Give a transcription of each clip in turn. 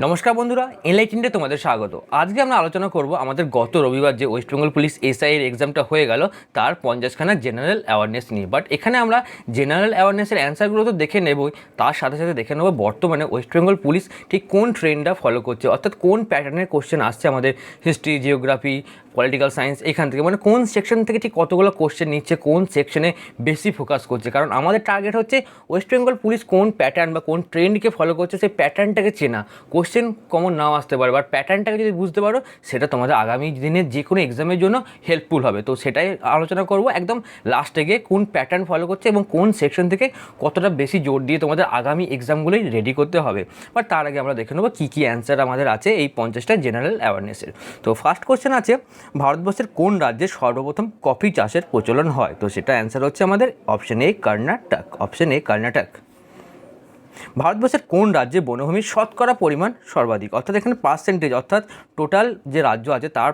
নমস্কার বন্ধুরা, এনলাইটেন্ডে তোমাদের স্বাগত। আজকে আমরা আলোচনা করব আমাদের গত রবিবার যে ওয়েস্ট বেঙ্গল পুলিশ এসআই এর এক্সামটা হয়ে গেল তার 50খানা জেনারেল অ্যাওয়ারনেস নিয়ে। বাট এখানে আমরা জেনারেল অ্যাওয়ারনেসের অ্যান্সারগুলো তো দেখে নেবই, তার সাথে সাথে দেখে নেবো বর্তমানে ওয়েস্ট বেঙ্গল পুলিশ ঠিক কোন ট্রেন্ডটা ফলো করছে, অর্থাৎ কোন প্যাটার্নের কোশ্চেন আসছে আমাদের হিস্ট্রি, জিওগ্রাফি, পলিটিক্যাল সায়েন্স, এখান থেকে মানে কোন সেকশন থেকে ঠিক কতগুলো কোশ্চেন নিচ্ছে, কোন সেকশনে বেশি ফোকাস করছে। কারণ আমাদের টার্গেট হচ্ছে ওয়েস্ট বেঙ্গল পুলিশ কোন প্যাটার্ন বা কোন ট্রেন্ডকে ফলো করছে সেই প্যাটার্নটাকে চেনা। কোশ্চেন কমন নাও আসতে পারে, বাট প্যাটার্নটাকে যদি বুঝতে পারো সেটা তোমাদের আগামী দিনের যে কোনো এক্সামের জন্য হেল্পফুল হবে। তো সেটাই আলোচনা করব একদম লাস্টে গিয়ে, কোন প্যাটার্ন ফলো করছে এবং কোন সেকশন থেকে কতটা বেশি জোর দিয়ে তোমাদের আগামী এক্সামগুলোই রেডি করতে হবে। বাট তার আগে আমরা দেখে নেবো কী কী অ্যান্সার আমাদের আছে এই 50টা জেনারেল অ্যাওয়ারনেসের। তো ফার্স্ট কোশ্চেন আছে, ভারতবর্ষের কোন রাজ্যে সর্বপ্রথম কফি চাষের প্রচলন হয়? তো সেটা অ্যান্সার হচ্ছে আমাদের option A Karnataka. Option A Karnataka. ভারতবর্ষের কোন রাজ্যে বনভূমির শতকরা পরিমাণ সর্বাধিক? অর্থাৎ এখানে পার্সেন্টেজ, অর্থাৎ টোটাল যে রাজ্য আছে তার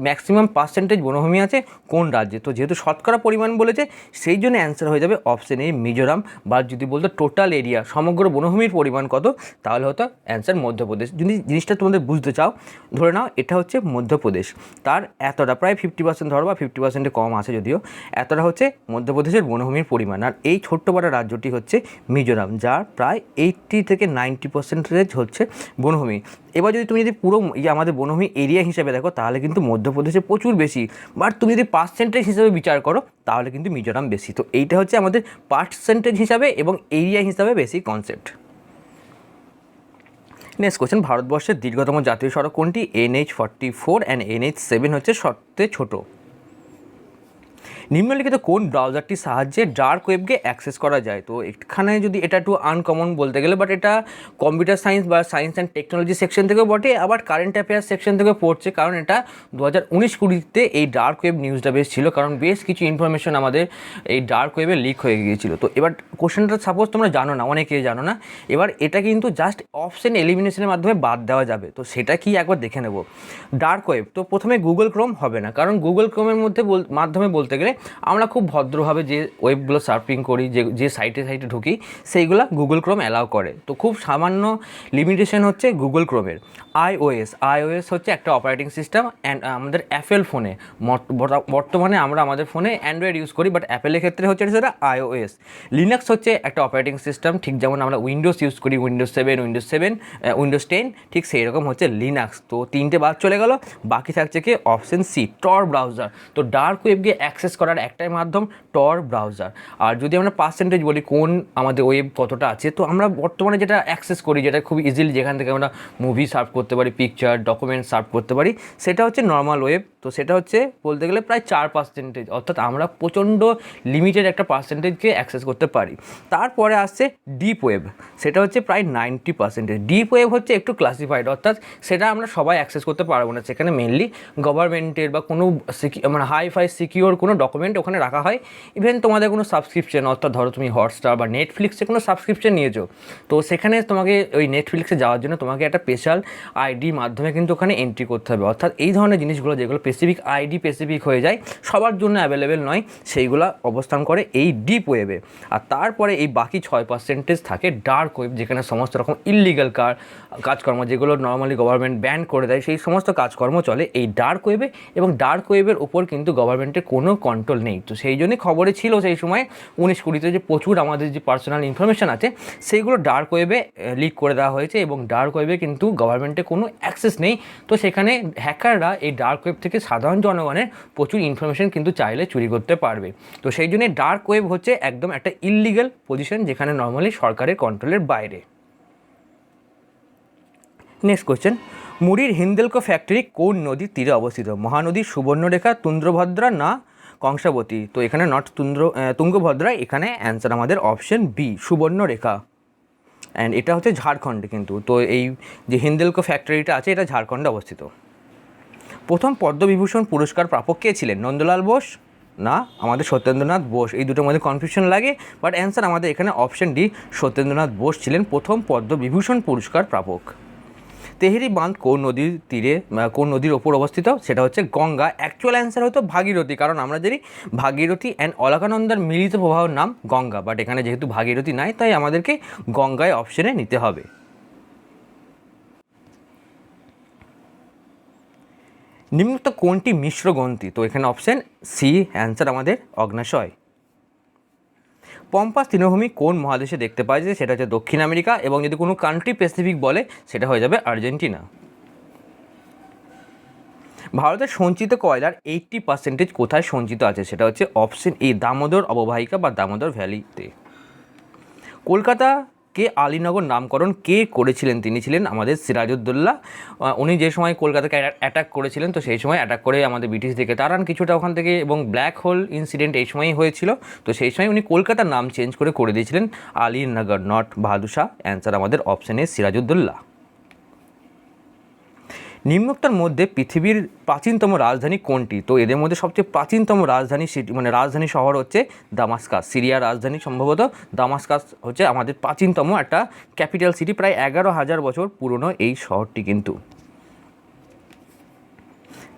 ম্যাক্সিমাম পার্সেন্টেজ বনভূমি আছে কোন রাজ্যে। তো যেহেতু শতকরা পরিমাণ বলেছে সেই জন্য অ্যান্সার হয়ে যাবে অপশন এ মিজোরাম। বা যদি বলতো টোটাল এরিয়া, সমগ্র বনভূমির পরিমাণ কত, তাহলে হতো অ্যান্সার মধ্যপ্রদেশ। যদি জিনিসটা তোমাদের বুঝতে চাও, ধরে নাও এটা হচ্ছে মধ্যপ্রদেশ, তার এতটা প্রায় 50% ধরো বা 50% কম আছে যদিও, এতটা হচ্ছে মধ্যপ্রদেশের বনভূমির পরিমাণ। আর এই ছোট্ট বড় রাজ্যটি হচ্ছে মিজোরাম, যার প্রায় 80 থেকে 90% হচ্ছে বনভূমি। এবার যদি তুমি পুরো আমাদের বনভূমি এরিয়া হিসেবে দেখো তাহলে কিন্তু মধ্যপ্রদেশে প্রচুর বেশি, বাট তুমি যদি পার্সেন্টেজ হিসেবে বিচার করো তাহলে কিন্তু মিজোরাম বেশি। তো এইটা হচ্ছে আমাদের পার্সেন্টেজ হিসাবে এবং এরিয়া হিসাবে বেশি কনসেপ্ট। নেক্সট কোশ্চেন, ভারতবর্ষের দীর্ঘতম জাতীয় সড়ক কোনটি? NH44 অ্যান্ড NH7 হচ্ছে সবচেয়ে ছোটো। নিম্নলিখিত কোন ব্রাউজারটির সাহায্যে ডার্ক ওয়েবকে অ্যাক্সেস করা যায়? তো এখানে যদি এটা একটু আনকমন বলতে গেলে, বাট এটা কম্পিউটার সায়েন্স বা সায়েন্স অ্যান্ড টেকনোলজি সেকশন থেকেও বটে, আবার কারেন্ট অ্যাফেয়ার্স সেকশন থেকেও পড়ছে। কারণ এটা 2019-20 এই ডার্ক ওয়েব নিউজটা বেশ ছিল, কারণ বেশ কিছু ইনফরমেশন আমাদের এই ডার্ক ওয়েবে লিক হয়ে গিয়েছিল। তো এবার কোশ্চেনটা সাপোজ তোমরা জানো না, অনেকে জানো না, এবার এটা কিন্তু জাস্ট অপশন এলিমিনেশনের মাধ্যমে বাদ দেওয়া যাবে। তো সেটা কি একবার দেখে নেব। ডার্ক ওয়েব, তো প্রথমে গুগল ক্রোম হবে না, কারণ গুগল ক্রোমের মাধ্যমে বলতে গেলে আমরা খুব ভদ্রভাবে যে ওয়েবগুলো সার্ফিং করি, যে সাইটে ঢুকি, সেইগুলো গুগল ক্রোম অ্যালাউ করে। তো খুব সামান্য লিমিটেশন হচ্ছে গুগল ক্রোমের। আইওএস হচ্ছে একটা অপারেটিং সিস্টেম, অ্যান্ড আমাদের অ্যাপেল ফোনে বর্তমানে আমরা আমাদের ফোনে অ্যান্ড্রয়েড ইউজ করি, বাট অ্যাপেলের ক্ষেত্রে হচ্ছে সেটা আইওএস। লিনাক্স হচ্ছে একটা অপারেটিং সিস্টেম, ঠিক যেমন আমরা উইন্ডোজ ইউজ করি, উইন্ডোজ 10, ঠিক সেই রকম হচ্ছে লিনাক্স। তো 3টে বাদ চলে গেল, বাকি থাকছে কি অপশন সি, টর ব্রাউজার। তো ডার্ক ওয়েবকে অ্যাক্সেস করার একটাই মাধ্যম টর ব্রাউজার। আর যদি আমরা পার্সেন্টেজ বলি কোন আমাদের ওয়েব কতটা আছে, তো আমরা বর্তমানে যেটা অ্যাক্সেস করি, যেটা খুব ইজিলি যেখান থেকে আমরা মুভি সার্ভ করতে পারি, পিকচার, ডকুমেন্ট সার্ভ করতে পারি, সেটা হচ্ছে নর্মাল ওয়েব। তো সেটা হচ্ছে বলতে গেলে প্রায় 4%, অর্থাৎ আমরা প্রচণ্ড লিমিটেড একটা পার্সেন্টেজকে অ্যাক্সেস করতে পারি। তারপরে আসছে ডিপ ওয়েব, সেটা হচ্ছে প্রায় 90%। ডিপ ওয়েব হচ্ছে একটু ক্লাসিফাইড, অর্থাৎ সেটা আমরা সবাই অ্যাক্সেস করতে পারবো না, সেখানে মেনলি গভর্নমেন্টের বা কোনো মানে হাই সিকিওর কোনো ডকুমেন্ট ওখানে রাখা হয়। ইভেন তোমাদের কোনো সাবস্ক্রিপশন, অর্থাৎ ধরো তুমি হটস্টার বা নেটফ্লিক্সে কোনো সাবস্ক্রিপশন নিয়েছো, তো সেখানে তোমাকে ওই নেটফ্লিক্সে যাওয়ার জন্য তোমাকে একটা স্পেশাল আইডি মাধ্যমে কিন্তু ওখানে এন্ট্রি করতে হবে। অর্থাৎ এই ধরনের জিনিসগুলো যেগুলো স্পেসিফিক আইডি স্পেসিফিক হয়ে যায়, সবার জন্য অ্যাভেলেবেল নয়, সেইগুলো অবস্থান করে এই ডিপ ওয়েবে। আর তারপরে এই বাকি 6% থাকে ডার্ক ওয়েব, যেখানে সমস্ত রকম ইললিগাল কাজকর্ম, যেগুলো নর্মালি গভর্নমেন্ট ব্যান করে দেয়, সেই সমস্ত কাজকর্ম চলে এই ডার্ক ওয়েবে। এবং ডার্ক ওয়েবের ওপর কিন্তু গভর্নমেন্টের কোনো কন্ট্রোল নেই। তো সেই জন্যই খবরে ছিল সেই সময় 19-20-তে যে প্রচুর আমাদের যে পার্সোনাল ইনফরমেশান আছে সেইগুলো ডার্ক ওয়েবে লিক করে দেওয়া হয়েছে, এবং ডার্ক ওয়েবে কিন্তু গভর্নমেন্টের কোনো অ্যাক্সেস নেই। তো সেখানে হ্যাকাররা এই ডার্ক ওয়েব থেকে সাধারণ জনগণের প্রচুর ইনফরমেশান কিন্তু চাইলে চুরি করতে পারবে। তো সেই জন্যে ডার্ক ওয়েব হচ্ছে একদম একটা ইললিগাল পজিশন, যেখানে নর্মালি সরকারের কন্ট্রোলের বাইরে। নেক্সট কোয়েশ্চেন, মুড়ির হিন্দেলকো ফ্যাক্টরি কোন নদীর তীরে অবস্থিত? মহানদী, সুবর্ণরেখা, তুন্দ্রভদ্রা না কংসাবতী? তো এখানে নট তুঙ্গভদ্রা, এখানে অ্যান্সার আমাদের অপশন বি, সুবর্ণরেখা। অ্যান্ড এটা হচ্ছে ঝাড়খণ্ডে কিন্তু। তো এই যে হিন্দেলকো ফ্যাক্টরিটা আছে এটা ঝাড়খণ্ডে অবস্থিত। প্রথম পদ্মবিভূষণ পুরস্কার প্রাপক কে ছিলেন? নন্দলাল বোস না আমাদের সত্যেন্দ্রনাথ বোস? এই দুটোর মধ্যে কনফিউশন লাগে, বাট অ্যান্সার আমাদের এখানে অপশন ডি, সত্যেন্দ্রনাথ বোস ছিলেন প্রথম পদ্মবিভূষণ পুরস্কার প্রাপক। তেহরি বাঁধ কোন নদীর তীরে, কোন নদীর ওপর অবস্থিত? সেটা হচ্ছে গঙ্গা। অ্যাকচুয়াল অ্যান্সার হতো ভাগীরথী, কারণ আমরা জানি ভাগীরথী অ্যান্ড অলকানন্দার মিলিত প্রবাহের নাম গঙ্গা, বাট এখানে যেহেতু ভাগীরথী নাই তাই আমাদেরকে গঙ্গায় অপশনে নিতে হবে। নিম্নোক্ত কোনটি মিশ্র গ্রন্থি? তো এখানে অপশন সি অ্যান্সার আমাদের অগ্ন্যাশয়। পম্পাস তৃণভূমি কোন মহাদেশে দেখতে পাওয়া যায়? সেটা হচ্ছে দক্ষিণ আমেরিকা, এবং যদি কোনো কান্ট্রি স্পেসিফিক বলে সেটা হয়ে যাবে আর্জেন্টিনা। ভারতের সঞ্চিত কয়লার 80% কোথায় সঞ্চিত আছে? সেটা হচ্ছে অপশন এ দামোদর অববাহিকা বা দামোদর ভ্যালিতে। কলকাতাকে আলীনগর নামকরণ কে করেছিলেন? তিনি ছিলেন আমাদের সিরাজউদ্দৌলা। উনি যে সময় কলকাতাকে অ্যাটাক করেছিলেন, তো সেই সময় অ্যাটাক করে আমাদের ব্রিটিশদেরকে তাড়ান কিছুটা ওখান থেকে, এবং ব্ল্যাক হোল ইনসিডেন্ট এই সময়ই হয়েছিল। তো সেই সময় উনি কলকাতার নাম চেঞ্জ করে দিয়েছিলেন আলীনগর, নট বাহাদুর শাহ। অ্যান্সার আমাদের অপশন এ সিরাজউদ্দৌলা। নিম্নোক্তর মধ্যে পৃথিবীর প্রাচীনতম রাজধানী কোনটি? তো এদের মধ্যে সবচেয়ে প্রাচীনতম রাজধানী সিটি মানে রাজধানী শহর হচ্ছে দামাস্কাস। সিরিয়ার রাজধানী সম্ভবত দামাস্কাস হচ্ছে আমাদের প্রাচীনতম একটা ক্যাপিটাল সিটি। প্রায় 11,000 বছর পুরনো এই শহরটি কিন্তু।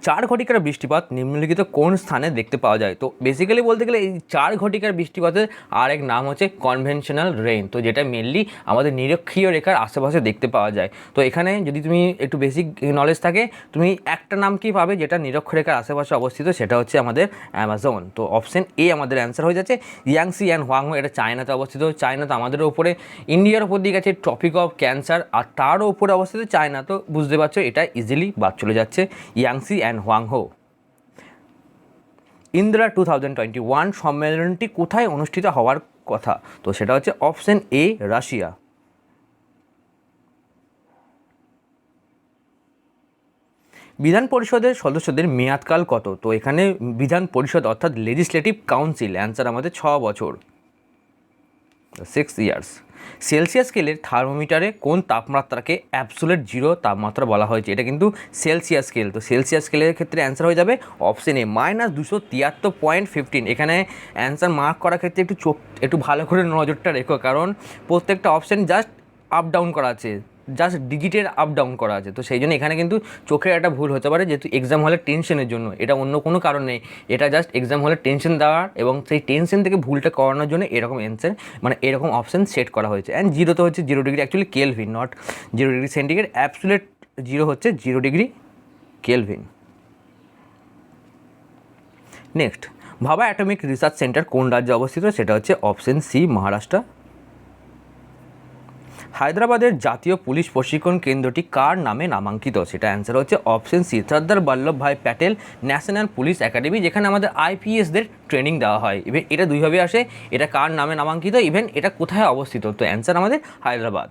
4 ঘটিকার বৃষ্টিপাত নিম্নলিখিত কোন স্থানে দেখতে পাওয়া যায়? তো বেসিক্যালি বলতে গেলে এই 4 ঘটিকার বৃষ্টিপাতের আর এক নাম হচ্ছে কনভেনশনাল রেইন, তো যেটা মেনলি আমাদের নিরক্ষীয় রেখার আশেপাশে দেখতে পাওয়া যায়। তো এখানে যদি তুমি একটু বেসিক নলেজ থাকে, তুমি একটা নাম কি পাবে যেটা নিরক্ষরেখার আশেপাশে অবস্থিত, সেটা হচ্ছে আমাদের অ্যামাজন। তো অপশন এ আমাদের অ্যান্সার হয়ে যাচ্ছে ইয়াংসি অ্যান্ড হোয়াংহো। এটা চায়নাতে অবস্থিত। চায়না তো আমাদের উপরে, ইন্ডিয়ার উপর দিকে আছে ট্রপিক অফ ক্যান্সার, আর তারও উপরে অবস্থিত চায়না। তো বুঝতে পারছো এটা ইজিলি বাদ চলে যাচ্ছে, ইয়াংসি অ্যান্ড হোয়াংহো। ইন্দিরা 2021 সম্মেলনটি কোথায় অনুষ্ঠিত হওয়ার কথা? তো সেটা হচ্ছে অপশন এ রাশিয়া। বিধান পরিষদের সদস্যদের মেয়াদকাল কত? তো এখানে বিধান পরিষদ অর্থাৎ লেজিসলেটিভ কাউন্সিল, অ্যান্সার আমাদের 6 বছর, 6 ইয়ার্স। সেলসিয়াস স্কেলের থার্মোমিটারে কোন তাপমাত্রাকে অ্যাবসোলিউট জিরো তাপমাত্রা বলা হয়েছে? এটা কিন্তু সেলসিয়াস স্কেল। তো সেলসিয়াস স্কেলের ক্ষেত্রে অ্যান্সার হয়ে যাবে অপশন এ -273.15। এখানে অ্যান্সার মার্ক করার ক্ষেত্রে একটু ভালো করে নজরটা রেখো, কারণ প্রত্যেকটা অপশন জাস্ট আপ ডাউন করা আছে, জাস্ট ডিজিটের আপ ডাউন করা আছে। তো সেই জন্য এখানে কিন্তু চোখের একটা ভুল হতে পারে, যেহেতু এক্সাম হলের টেনশনের জন্য। এটা অন্য কোনো কারণ নেই, এটা জাস্ট এক্সাম হলের টেনশন দেওয়ার, এবং সেই টেনশন থেকে ভুলটা করানোর জন্য এরকম অ্যান্সার মানে এরকম অপশান সেট করা হয়েছে। অ্যান্ড জিরো তো হচ্ছে 0 degree, actually Kelvin, not 0 degree centigrade. Absolute zero হচ্ছে 0 degree Kelvin. Next, Bhabha atomic research centre কোন রাজ্যে অবস্থিত? সেটা হচ্ছে অপশন সি মহারাষ্ট্র। হায়দ্রাবাদের জাতীয় পুলিশ প্রশিক্ষণ কেন্দ্রটি কার নামে নামাঙ্কিত? সেটা অ্যান্সার হচ্ছে option C Sardar Vallabhbhai Patel national police academy, যেখানে আমাদের আইপিএসদের ট্রেনিং দেওয়া হয়। ইভেন এটা দুইভাবে আসে, এটা কার নামে নামাঙ্কিত, ইভেন এটা কোথায় অবস্থিত? তো অ্যান্সার আমাদের হায়দ্রাবাদ।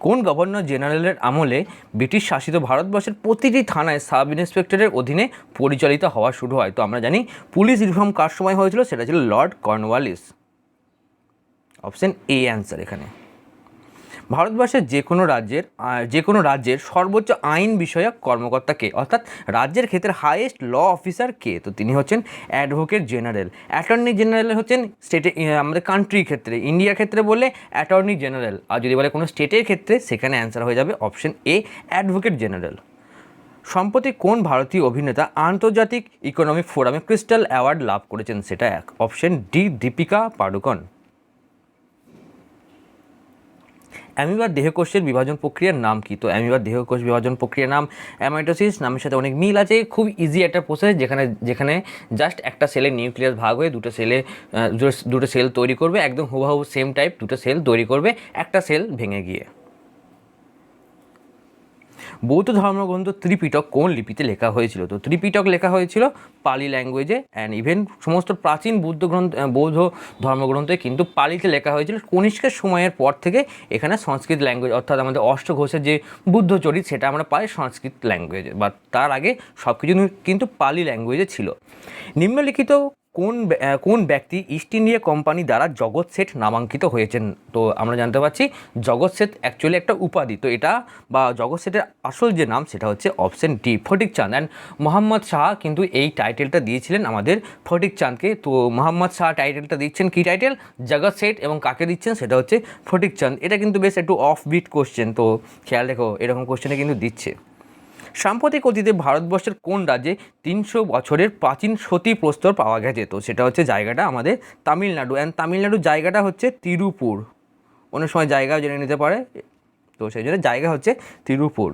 কোন গভর্নর জেনারেলের আমলে ব্রিটিশ শাসিত ভারতবর্ষের প্রতিটি থানায় সাব ইন্সপেক্টরের অধীনে পরিচালিত হওয়া শুরু হয়? তো আমরা জানি পুলিশ রিফর্ম কার সময় হয়েছিল, সেটা ছিল Lord Cornwallis. Option A answer এখানে। ভারতবর্ষের যে কোনো রাজ্যের সর্বোচ্চ আইন বিষয়ক কর্মকর্তা কে, অর্থাৎ রাজ্যের ক্ষেত্রে হাইয়েস্ট ল অফিসার কে? তো তিনি হচ্ছেন অ্যাডভোকেট জেনারেল। অ্যাটর্নি জেনারেল হচ্ছেন স্টেটে, আমাদের কান্ট্রির ক্ষেত্রে, ইন্ডিয়ার ক্ষেত্রে বললে অ্যাটর্নি জেনারেল, আর যদি বলে কোনো স্টেটের ক্ষেত্রে সেখানে অ্যান্সার হয়ে যাবে অপশন এ অ্যাডভোকেট জেনারেল। সম্প্রতি কোন ভারতীয় অভিনেতা আন্তর্জাতিক ইকোনমিক ফোরামে ক্রিস্টাল অ্যাওয়ার্ড লাভ করেছেন? সেটা অপশন ডি দীপিকা পাডুকোন। অ্যামিবার দেহকোষের বিভাজন প্রক্রিয়ার নাম কি? তো অ্যামিবার দেহকোষ বিভাজন প্রক্রিয়ার নাম অ্যামাইটোসিস, নামের সাথে অনেক মিল আছে। খুব ইজি একটা প্রসেস, যেখানে জাস্ট একটা সেলের নিউক্লিয়াস ভাগ হয়ে দুটো সেল তৈরি করবে, একদম হুবহু সেম টাইপ দুটো সেল তৈরি করবে একটা সেল ভেঙে গিয়ে। বৌদ্ধ ধর্মগ্রন্থ ত্রিপিটক কোন লিপিতে লেখা হয়েছিল? তো ত্রিপিটক লেখা হয়েছিল পালি ল্যাঙ্গুয়েজে। অ্যান্ড ইভেন সমস্ত প্রাচীন বৌদ্ধ ধর্মগ্রন্থে কিন্তু পালিতে লেখা হয়েছিল। কনিষ্কের সময়ের পর থেকে এখানে সংস্কৃত ল্যাঙ্গুয়েজ, অর্থাৎ আমাদের অষ্টঘোষের যে বুদ্ধচরিত সেটা আমরা পাই সংস্কৃত ল্যাঙ্গুয়েজে, বা তার আগে সব কিছু কিন্তু পালি ল্যাঙ্গুয়েজে ছিল। নিম্নলিখিত কোন ব্যক্তি ইস্ট ইন্ডিয়া কোম্পানি দ্বারা জগৎ শেঠ নামাঙ্কিত হয়েছেন? তো আমরা জানতে পারছি জগৎ শেঠ অ্যাকচুয়ালি একটা উপাধি। তো এটা বা জগৎ শেঠের আসল যে নাম সেটা হচ্ছে অপশন ডি ফটিক চাঁদ। অ্যান্ড মোহাম্মদ শাহ কিন্তু এই টাইটেলটা দিয়েছিলেন আমাদের ফটিক চাঁদকে। তো মোহাম্মদ শাহ টাইটেলটা দিচ্ছেন কি টাইটেল? জগৎ শেঠ। এবং কাকে দিচ্ছেন? সেটা হচ্ছে ফটিক চাঁদ। এটা কিন্তু বেশ একটু অফ বিট কোশ্চেন, তো খেয়াল রেখো এরকম কোশ্চেনে কিন্তু দিচ্ছে। সাম্প্রতিক অতীতে ভারতবর্ষের কোন রাজ্যে 300 বছরের প্রাচীন সতী প্রস্তর পাওয়া গেছে? তো সেটা হচ্ছে জায়গাটা আমাদের তামিলনাড়ু। অ্যান্ড তামিলনাড়ুর জায়গাটা হচ্ছে তিরুপুর। অনেক সময় জায়গাও জেনে নিতে পারে, তো সেই জন্য জায়গা হচ্ছে তিরুপুর।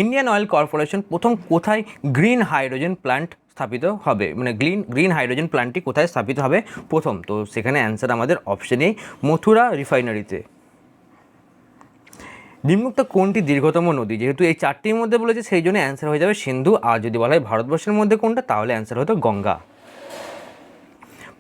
ইন্ডিয়ান অয়েল কর্পোরেশন প্রথম কোথায় গ্রিন হাইড্রোজেন প্ল্যান্ট স্থাপিত হবে, মানে গ্রিন হাইড্রোজেন প্ল্যান্টটি কোথায় স্থাপিত হবে প্রথম? তো সেখানে অ্যান্সার আমাদের অপশন এ, মথুরা রিফাইনারিতে। নিম্নোক্ত কোনটি দীর্ঘতম নদী? যেহেতু এই চারটির মধ্যে বলেছে সেই জন্য অ্যান্সার হয়ে যাবে সিন্ধু, আর যদি বলা হয় ভারতবর্ষের মধ্যে কোনটা, তাহলে অ্যান্সার হতো গঙ্গা।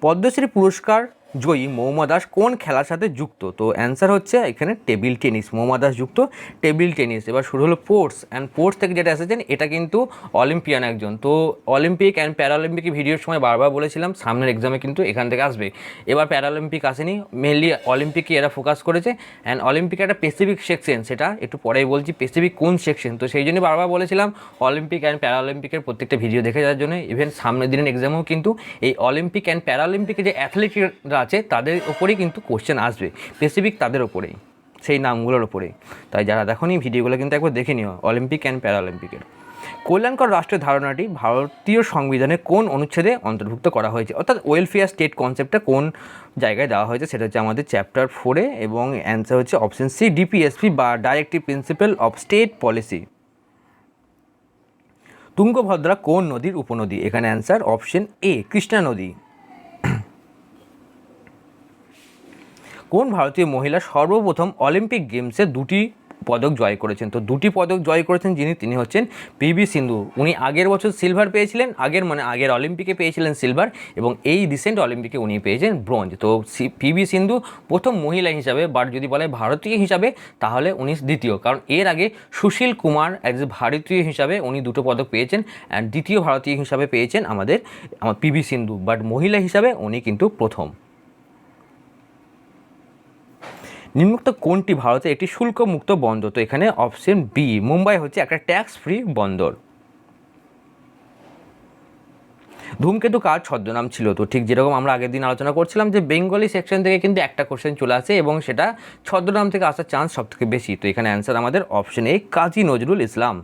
পদ্মশ্রী পুরস্কার জয়ী মৌমা দাস কোন খেলার সাথে যুক্ত? তো অ্যান্সার হচ্ছে এখানে টেবিল টেনিস, মৌমা দাস যুক্ত টেবিল টেনিস। এবার শুরু হলো স্পোর্টস, অ্যান্ড স্পোর্টস থেকে যেটা এসেছেন এটা কিন্তু অলিম্পিয়ান একজন। তো অলিম্পিক অ্যান্ড প্যারালিম্পিক ভিডিওর সময় বারবার বলেছিলাম সামনের এক্সামে কিন্তু এখান থেকে আসবে। এবার প্যারালিম্পিক আসেনি, মেনলি অলিম্পিকে এরা ফোকাস করেছে। অ্যান্ড অলিম্পিকে একটা স্পেসিফিক সেকশন, সেটা একটু পরেই বলছি স্পেসিফিক কোন সেকশন। তো সেই জন্য বারবার বলেছিলাম অলিম্পিক অ্যান্ড প্যারালিম্পিকের প্রত্যেকটা ভিডিও দেখে যাওয়ার জন্য। ইভেন সামনের দিনের এক্সামেও কিন্তু এই অলিম্পিক অ্যান্ড প্যারালিম্পিকে যে অ্যাথলেটরা আছে তাদের ওপরেই কিন্তু কোশ্চেন আসবে, স্পেসিফিক তাদের ওপরেই, সেই নামগুলোর ওপরেই। তাই যারা দেখোনি ভিডিওগুলো কিন্তু একবার দেখে নিও অলিম্পিক অ্যান্ড প্যারালিম্পিকের। কল্যাণকর রাষ্ট্রের ধারণাটি ভারতীয় সংবিধানে কোন অনুচ্ছেদে অন্তর্ভুক্ত করা হয়েছে, অর্থাৎ ওয়েলফেয়ার স্টেট কনসেপ্টটা কোন জায়গায় দেওয়া হয়েছে? সেটা হচ্ছে আমাদের চ্যাপ্টার 4-এ, এবং অ্যান্সার হচ্ছে অপশন সি, ডিপিএসপি বা directive principle of state policy. Tungabhadra কোন নদীর উপনদী? এখানে অ্যান্সার অপশন এ, কৃষ্ণা নদী। কোন ভারতীয় মহিলা সর্বপ্রথম অলিম্পিক গেমসে 2টি পদক জয় করেছেন? তো 2টি পদক জয় করেছেন তিনি হচ্ছেন পিভি সিন্ধু। উনি আগের বছর সিলভার পেয়েছিলেন, আগের অলিম্পিকে পেয়েছিলেন সিলভার, এবং এই রিসেন্ট অলিম্পিকে উনি পেয়েছেন ব্রোঞ্জ। তো পিভি সিন্ধু প্রথম মহিলা হিসাবে, বাট যদি বলে ভারতীয় হিসাবে তাহলে উনি দ্বিতীয়, কারণ এর আগে সুশীল কুমার অ্যাজ এ ভারতীয় হিসাবে উনি 2টো পদক পেয়েছেন, অ্যান্ড দ্বিতীয় ভারতীয় হিসাবে পেয়েছেন আমার পিভি সিন্ধু, বাট মহিলা হিসাবে উনি কিন্তু প্রথম। নিম্নোক্ত কোনটি ভারতের একটি শুল্কমুক্ত বন্দর? তো এখানে অপশন বি, মুম্বাই হচ্ছে একটা ট্যাক্স ফ্রি বন্দর। ধূমকেতু কার ছদ্মনাম ছিল? তো ঠিক যেরকম আমরা আগের দিন আলোচনা করছিলাম যে বেঙ্গলি সেকশন থেকে কিন্তু একটা কোশ্চেন চলে আসে এবং সেটা ছদ্মনাম থেকে আসার চান্স সব থেকে বেশি। তো এখানে অ্যান্সার আমাদের অপশন এ, কাজী নজরুল ইসলাম।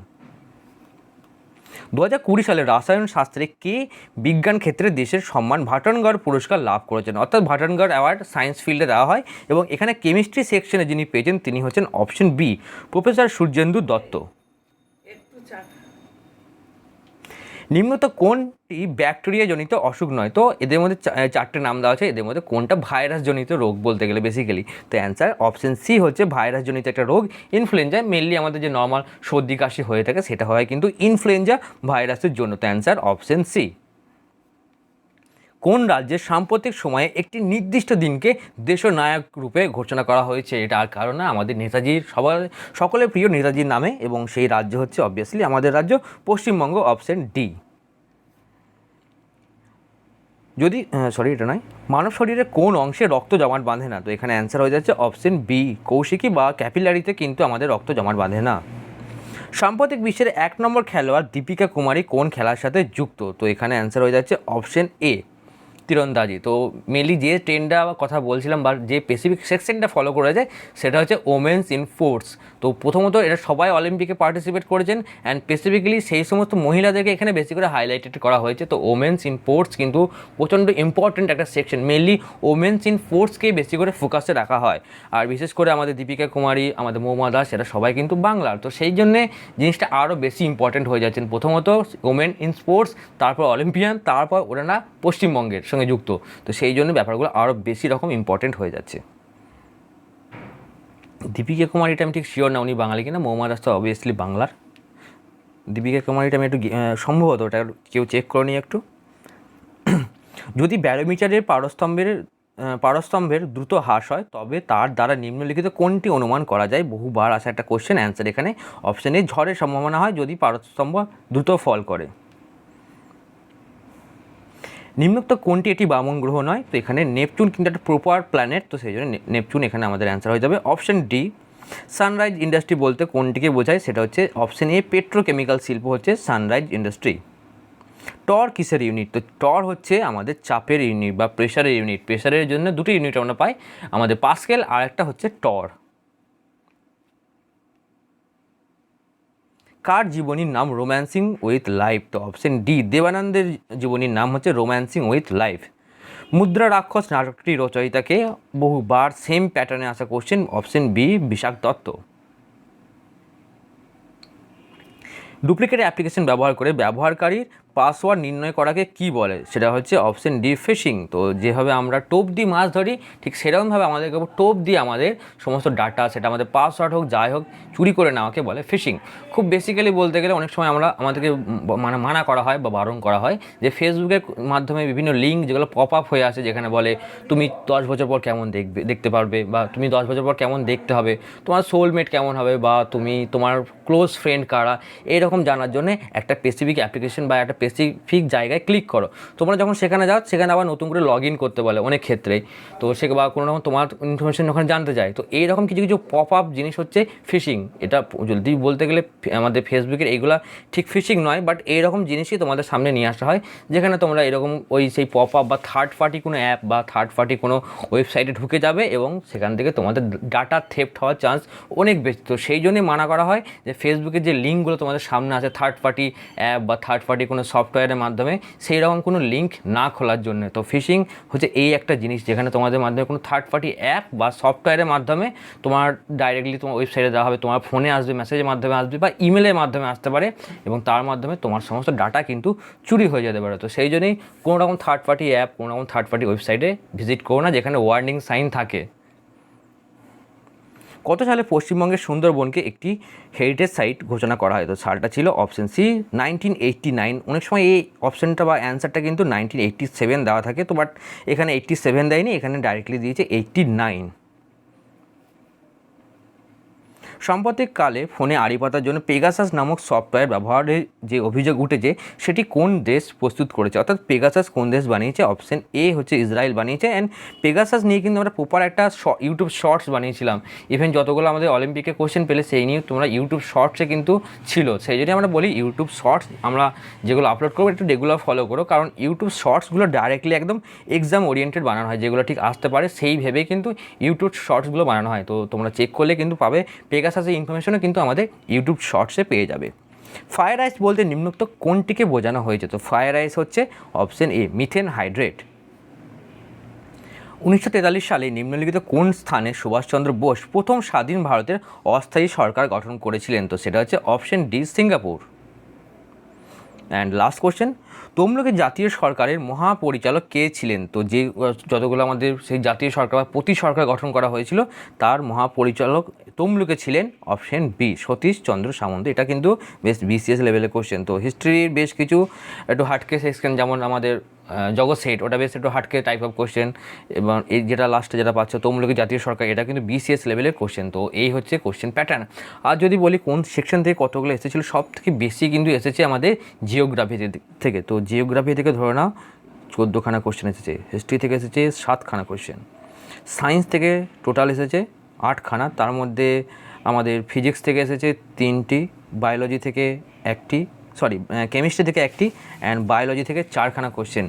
2020 সালে রসায়ন শাস্ত্রে কে বিজ্ঞান ক্ষেত্রে দেশের সম্মান ভাটনগড় পুরস্কার লাভ করেছেন? অর্থাৎ ভাটনগড় অ্যাওয়ার্ড সায়েন্স ফিল্ডে দেওয়া হয়, এবং এখানে কেমিস্ট্রি সেকশনে যিনি পেয়েছেন তিনি হচ্ছেন option B, professor Suryendu Dutta. নিম্নত কোনটি ব্যাকটেরিয়া জনিত অসুখ নয়? তো এদের মধ্যে চারটে নাম দেওয়া আছে, এদের মধ্যে কোনটা ভাইরাস জনিত রোগ বলতে গেলে বেসিক্যালি? তো অ্যান্সার অপশন সি হচ্ছে ভাইরাস জনিত একটা রোগ, ইনফ্লুয়েঞ্জা। মেনলি আমাদের যে নর্মাল সর্দি কাশি হয়ে থাকে সেটা হয় কিন্তু ইনফ্লুয়েঞ্জা ভাইরাসের জন্য। তো অ্যান্সার অপশন সি। কোন রাজ্যের সাম্প্রতিক সময়ে একটি নির্দিষ্ট দিনকে দেশনায়ক রূপে ঘোষণা করা হয়েছে? এটা আর কারণ না, আমাদের নেতাজির সকলের প্রিয় নেতাজির নামে, এবং সেই রাজ্য হচ্ছে অবভিয়াসলি আমাদের রাজ্য পশ্চিমবঙ্গ, অপশন ডি। যদি এটা নয়, মানব শরীরে কোন অংশে রক্ত জমাট বাঁধে না? তো এখানে অ্যান্সার হয়ে যাচ্ছে অপশন বি, কৌশিকী বা ক্যাপিলারিতে কিন্তু আমাদের রক্ত জমাট বাঁধে না। সাম্প্রতিক বিশ্বের 1 নম্বর খেলোয়াড় দীপিকা কুমারী কোন খেলার সাথে যুক্ত? তো এখানে অ্যান্সার হয়ে যাচ্ছে অপশন এ, তীরন্দাজি। তো মেনলি যে ট্রেন্ডটা কথা বলছিলাম বা যে স্পেসিফিক সেকশনটা ফলো করা যায় সেটা হচ্ছে ওমেন্স ইন স্পোর্টস। তো প্রথমত এরা সবাই অলিম্পিকে পার্টিসিপেট করেছেন, অ্যান্ড স্পেসিফিক্যালি সেই সমস্ত মহিলাদেরকে এখানে বেশি করে হাইলাইটেড করা হয়েছে। তো ওমেন্স ইন স্পোর্টস কিন্তু প্রচণ্ড ইম্পর্টেন্ট একটা সেকশন, মেনলি ওমেন্স ইন স্পোর্টসকেই বেশি করে ফোকাসে রাখা হয়। আর বিশেষ করে আমাদের দীপিকা কুমারী, আমাদের মৌমা দাস, এরা সবাই কিন্তু বাংলার। তো সেই জন্যে জিনিসটা আরও বেশি ইম্পর্টেন্ট হয়ে যাচ্ছেন। প্রথমত ওমেন ইন স্পোর্টস, তারপর অলিম্পিয়ান, তারপর ওরা না পশ্চিমবঙ্গের সঙ্গে যুক্ত। তো সেই জন্য ব্যাপারগুলো আরও বেশি রকম ইম্পর্টেন্ট হয়ে যাচ্ছে। দীপিকা কুমারীটা আমি ঠিক শিওর না উনি বাঙালি কিনা, মৌমা দাস তো অবভিয়াসলি বাংলার। দীপিকা কুমারীটা আমি একটু সম্ভবত ওটা কেউ চেক করে নিই একটু। যদি ব্যারোমিটারের পারস্তম্ভের দ্রুত হ্রাস হয় তবে তার দ্বারা নিম্নলিখিত কোনটি অনুমান করা যায়? বহুবার আসা একটা কোশ্চেন, অ্যান্সার এখানে অপশন এ, ঝড়ের সম্ভাবনা হয় যদি পারস্তম্ভ দ্রুত ফল করে। নিম্নোক্ত কোনটি এটি বামন গ্রহ নয়? তো এখানে নেপচুন কিন্তু একটা প্রপার প্ল্যানেট, তো সেই জন্য নেপচুন এখানে আমাদের অ্যান্সার হয়ে যাবে অপশন ডি। সানরাইজ ইন্ডাস্ট্রি বলতে কোনটিকে বোঝায়? সেটা হচ্ছে অপশন এ, পেট্রোকেমিক্যাল শিল্প হচ্ছে সানরাইজ ইন্ডাস্ট্রি। টর কিসের ইউনিট? তো টর হচ্ছে আমাদের চাপের ইউনিট বা প্রেশারের ইউনিট। প্রেশারের জন্য 2টি ইউনিট আমরা পাই, আমাদের পাস্কেল আর একটা হচ্ছে টর। কার জীবনীর নাম রোম্যান্সিং উইথ লাইফ? তো অপশন ডি, দেবানন্দের জীবনীর নাম হচ্ছে রোম্যান্সিং উইথ লাইফ। মুদ্রা রাক্ষস নাটকটি রচয়িতাকে? বহুবার সেম প্যাটার্নে আসা question, option B, Vishakh Datta. Duplicate application ব্যবহার করে ব্যবহারকারীর পাসওয়ার্ড নির্ণয় করাকে কি বলে, সেটা হচ্ছে অপশন ডি ফিশিং। তো যেভাবে আমরা টোপ দিয়ে মাছ ধরি ঠিক সেরকমভাবে আমাদেরকে টোপ দিয়ে আমাদের সমস্ত ডাটা, সেটা আমাদের পাসওয়ার্ড হোক যাই হোক, চুরি করে নেওয়াকে বলে ফিশিং। খুব বেসিক্যালি বলতে গেলে অনেক সময় আমাদেরকে মানা করা হয় বা বারণ করা হয় যে ফেসবুকের মাধ্যমে বিভিন্ন লিঙ্ক যেগুলো পপ আপ হয়ে আসে, যেখানে বলে তুমি 10 বছর পর কেমন দেখতে পারবে, বা তুমি 10 বছর পর কেমন দেখতে হবে, তোমার সোলমেট কেমন হবে, বা তুমি তোমার ক্লোজ ফ্রেন্ড কারা, এইরকম জানার জন্য একটা স্পেসিফিক অ্যাপ্লিকেশন বা একটা স্পেসিফিক জায়গায় ক্লিক করো। তোমরা যখন সেখানে যাও সেখানে আবার নতুন করে লগ ইন করতে বলে অনেক ক্ষেত্রেই। তো সে বা কোনো রকম তোমার ইনফরমেশন ওখানে জানতে চায়। তো এইরকম কিছু কিছু পপ আপ জিনিস হচ্ছে ফিশিং। এটা যদি বলতে গেলে আমাদের ফেসবুকের এইগুলা ঠিক ফিশিং নয়, বাট এইরকম জিনিসই তোমাদের সামনে নিয়ে আসা হয়, যেখানে তোমরা এরকম সেই পপ আপ বা থার্ড পার্টি কোনো অ্যাপ বা থার্ড পার্টি কোনো ওয়েবসাইটে ঢুকে যাবে এবং সেখান থেকে তোমাদের ডাটা থেফট হওয়ার চান্স অনেক বেশি। তো সেই জন্যই মানা করা হয় যে ফেসবুকের যে লিঙ্কগুলো তোমাদের সামনে আছে থার্ড পার্টি অ্যাপ বা থার্ড পার্টি কোনো সফটওয়্যারের মাধ্যমে, সেই রকম কোনো লিঙ্ক না খোলার জন্য। তো ফিশিং হচ্ছে এই একটা জিনিস যেখানে তোমাদের মাধ্যমে কোনো থার্ড পার্টি অ্যাপ বা সফটওয়্যারের মাধ্যমে তোমার ডাইরেক্টলি তোমার ওয়েবসাইটে দেওয়া হবে, তোমার ফোনে আসবে, মেসেজের মাধ্যমে আসবে বা ইমেলের মাধ্যমে আসতে পারে, এবং তার মাধ্যমে তোমার সমস্ত ডাটা কিন্তু চুরি হয়ে যেতে পারে। তো সেই জন্যই কোনো রকম থার্ড পার্টি অ্যাপ, কোনো রকম থার্ড পার্টি ওয়েবসাইটে ভিজিট করো না যেখানে ওয়ার্নিং সাইন থাকে। কত সালে পশ্চিমবঙ্গের সুন্দরবনকে একটি হেরিটেজ সাইট ঘোষণা করা হয়? তো সালটা ছিল অপশন সি 1989। অনেক সময় এই অপশানটা বা অ্যান্সারটা কিন্তু 1987 দেওয়া থাকে, তো বাট এখানে 87 দেয়নি, এখানে ডাইরেক্টলি দিয়েছে 89। সাম্প্রতিককালে ফোনে আড়ি পাতার জন্য পেগাসাস নামক সফটওয়্যার ব্যবহারের যে অভিযোগ উঠেছে সেটি কোন দেশ প্রস্তুত করেছে, অর্থাৎ পেগাসাস কোন দেশ বানিয়েছে? অপশন এ হচ্ছে ইসরায়েল বানিয়েছে। অ্যান্ড পেগাসাস নিয়ে কিন্তু আমরা প্রপার একটা ইউটিউব শর্টস বানিয়েছিলাম। ইভেন যতগুলো আমাদের অলিম্পিকে কোশ্চেন পেলে সেই নিয়ে তোমরা ইউটিউব শর্টসে কিন্তু ছিল। সেই জন্য আমরা বলি ইউটিউব শর্টস আমরা যেগুলো আপলোড করবো একটু রেগুলার ফলো করো, কারণ ইউটিউব শর্টসগুলো ডাইরেক্টলি একদম এক্সাম ওরিয়েন্টেড বানানো হয়, যেগুলো ঠিক আসতে পারে সেই ভেবেই কিন্তু ইউটিউব শর্টসগুলো বানানো হয়। তো তোমরা চেক করলে কিন্তু পাবে পেগাসাসের ইনফরমেশনও কিন্তু আমাদের ইউটিউব শর্টসে পেয়ে যাবে। ফায়ার আইস বলতে নিম্নোক্ত কোনটিকে বোঝানো হয়েছে? তো ফায়ার আইস হচ্ছে অপশন এ মিথেন হাইড্রেট। 1943 সালে নিম্নলিখিত কোন স্থানে সুভাষচন্দ্র বোস প্রথম স্বাধীন ভারতের অস্থায়ী সরকার গঠন করেছিলেন? তো সেটা হচ্ছে option D Singapore. And last question, তমলুকের জাতীয় সরকারের মহাপরিচালক কে ছিলেন? তো যে যতগুলো আমাদের সেই জাতীয় সরকার বা প্রতি সরকার গঠন করা হয়েছিল তার মহাপরিচালক তমলুকে ছিলেন অপশন বি সতীশ চন্দ্র সামন্ত। এটা কিন্তু বেশ বিসিএস লেভেলের কোশ্চেন। তো হিস্ট্রির বেশ কিছু একটু হাটকে সেকশন, যেমন আমাদের জগৎ সেট, ওটা বেশ একটু হাটকে টাইপ অফ কোশ্চেন, এবং এই যেটা লাস্টে যেটা পাচ্ছ তমলুকি জাতীয় সরকার, এটা কিন্তু বিসিএস লেভেলের কোশ্চেন। তো এই হচ্ছে কোশ্চেন প্যাটার্ন। আর যদি বলি কোন সেকশন থেকে কতগুলো এসেছিলো, সব থেকে বেশি কিন্তু এসেছে আমাদের জিওগ্রাফি থেকে। তো জিওগ্রাফি থেকে ধরে নাও 14খানা কোশ্চেন এসেছে, হিস্ট্রি থেকে এসেছে 7খানা কোশ্চেন, সায়েন্স থেকে টোটাল এসেছে 8খানা, তার মধ্যে আমাদের ফিজিক্স থেকে এসেছে 3টি, বায়োলজি থেকে 1টি, কেমিস্ট্রি থেকে 1টি, অ্যান্ড বায়োলজি থেকে 4খানা কোশ্চেন।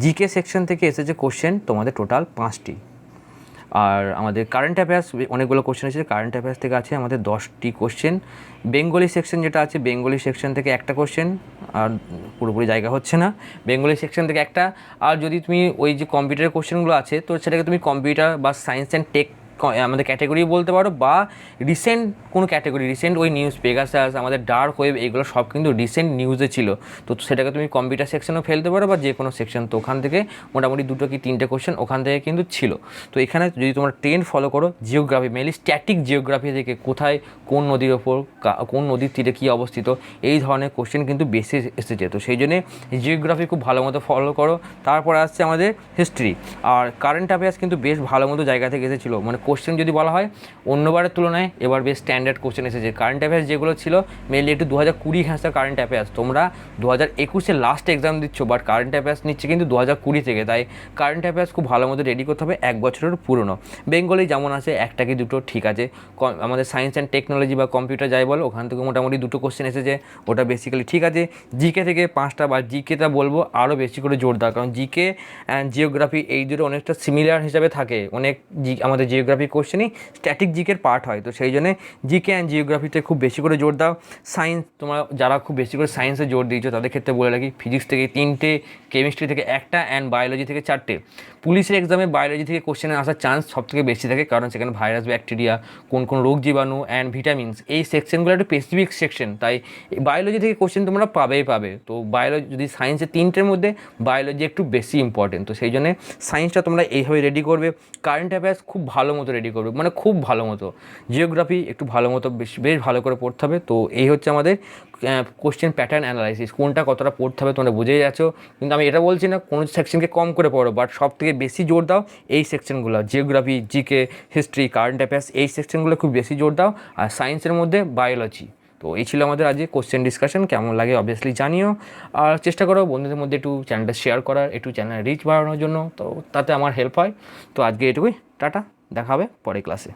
জিকে সেকশন থেকে এসেছে কোশ্চেন তোমাদের টোটাল 5টি। আর আমাদের কারেন্ট অ্যাফেয়ার্স অনেকগুলো কোশ্চেন এসেছে, কারেন্ট অ্যাফেয়ার্স থেকে আছে আমাদের 10টি কোশ্চেন। বেঙ্গলি সেকশন যেটা আছে, বেঙ্গলি সেকশন থেকে একটা কোশ্চেন, আর পুরোপুরি জায়গা হচ্ছে না, বেঙ্গলি সেকশন থেকে একটা। আর যদি তুমি ওই যে কম্পিউটারের কোশ্চেনগুলো আছে তো সেটাকে তুমি কম্পিউটার বা সায়েন্স অ্যান্ড টেক আমাদের ক্যাটাগরি বলতে পারো, বা রিসেন্ট কোনো ক্যাটাগরি, রিসেন্ট ওই নিউজ পেগাসাস, আমাদের ডার্ক ওয়েব, এগুলো সব কিন্তু রিসেন্ট নিউজে ছিল। তো সেটাকে তুমি কম্পিউটার সেকশনও ফেলতে পারো বা যে কোনো সেকশন। তো ওখান থেকে মোটামুটি 2 কি 3টে কোশ্চেন ওখান থেকে কিন্তু ছিল। তো এখানে যদি তোমরা ট্রেন্ড ফলো করো, জিওগ্রাফি মেনলি স্ট্যাটিক জিওগ্রাফি থেকে কোথায় কোন নদীর ওপর কোন নদীর তীরে কী অবস্থিত, এই ধরনের কোশ্চেন কিন্তু বেশি এসেছে। তো সেই জন্যে জিওগ্রাফি খুব ভালো মতো ফলো করো। তারপর আসছে আমাদের হিস্ট্রি, আর কারেন্ট অ্যাফেয়ার্স কিন্তু বেশ ভালো মতো জায়গা থেকে এসেছিলো। মানে কোশ্চেন যদি বলা হয় অন্যবারের তুলনায় এবার বেশ স্ট্যান্ডার্ড কোশ্চেন এসেছে। কারেন্ট অ্যাফেয়ার্স যেগুলো ছিল মেনলি একটু 2020 ঘাঁসা কারেন্ট অ্যাফেয়ার্স, তোমরা 2021-এ লাস্ট এক্সাম দিচ্ছ, বাট কারেন্ট অ্যাফেয়ার্স নিচ্ছে কিন্তু 2020 থেকে। তাই কারেন্ট অ্যাফেয়ার্স খুব ভালো মতো রেডি করতে হবে, 1 বছরের পুরনো। বেঙ্গলি যেমন আছে 1টা কি 2টো ঠিক আছে, আমাদের সায়েন্স অ্যান্ড টেকনোলজি বা কম্পিউটার যাই বলো ওখান থেকে মোটামুটি 2টো কোশ্চেন এসেছে, ওটা বেসিক্যালি ঠিক আছে। জিকে থেকে 5টা, বা জিকেটা বলবো আরও বেশি করে জোরদার, কারণ জিকে অ্যান্ড জিওগ্রাফি এই দুটো অনেকটা সিমিলার হিসাবে থাকে। আমাদের জিওগ্রাফি জিওগ্রাফি কোশ্চেনই স্ট্যাটিক জিকের পার্ট হয়, তো সেই জন্য জিকে অ্যান্ড জিওগ্রাফিতে খুব বেশি করে জোর দাও। সায়েন্স তোমরা যারা খুব বেশি করে সায়েন্সে জোর দিয়েছো তাদের ক্ষেত্রে বলে রাখি, ফিজিক্স থেকে 3টে, কেমিস্ট্রি থেকে 1টা অ্যান্ড বায়োলজি থেকে 4টে। পুলিশের এক্সামে বায়োলজি থেকে কোশ্চেনে আসার চান্স সবথেকে বেশি থাকে, কারণ সেখানে ভাইরাস, ব্যাকটেরিয়া, কোন রোগ জীবাণু অ্যান্ড ভিটামিনস, এই সেকশনগুলো একটু স্পেসিফিক সেকশন, তাই বায়োলজি থেকে কোশ্চেন তোমরা পাবে। তো বায়োলজি যদি সায়েন্সের 3টের মধ্যে বায়োলজি একটু বেশি ইম্পর্টেন্ট, তো সেই জন্য সায়েন্সটা তোমরা এইভাবে রেডি করবে। কারেন্ট অ্যাফেয়ার্স খুব ভালো মতো রেডি করবে, মানে খুব ভালো মতো। জিওগ্রাফি একটু ভালো মতো বেশ ভালো করে পড়তে হবে। তো এই হচ্ছে আমাদের কোশ্চেন প্যাটার্ন অ্যানালাইসিস, কোনটা কতটা পড়তে হবে তোমরা বুঝেই যাচ্ছো। কিন্তু আমি এটা বলছি না কোনো সেকশনকে কম করে পড়ো, বাট সব থেকে বেশি জোর দাও এই সেকশনগুলো, geography, GK, history, current affairs, এই সেকশনগুলো খুব বেশি জোর দাও। আর সায়েন্সের মধ্যে বায়োলজি। তো এই ছিল আমাদের আজকে কোশ্চেন ডিসকাশন। কেমন লাগে অবভিয়াসলি জানিও, আর চেষ্টা করো বন্ধুদের মধ্যে একটু চ্যানেলটা শেয়ার করার, একটু চ্যানেল রিচ বাড়ানোর জন্য, তো তাতে আমার হেল্প হয়। তো আজকে এটুকুই, টাটা, দেখা হবে পরের ক্লাসে।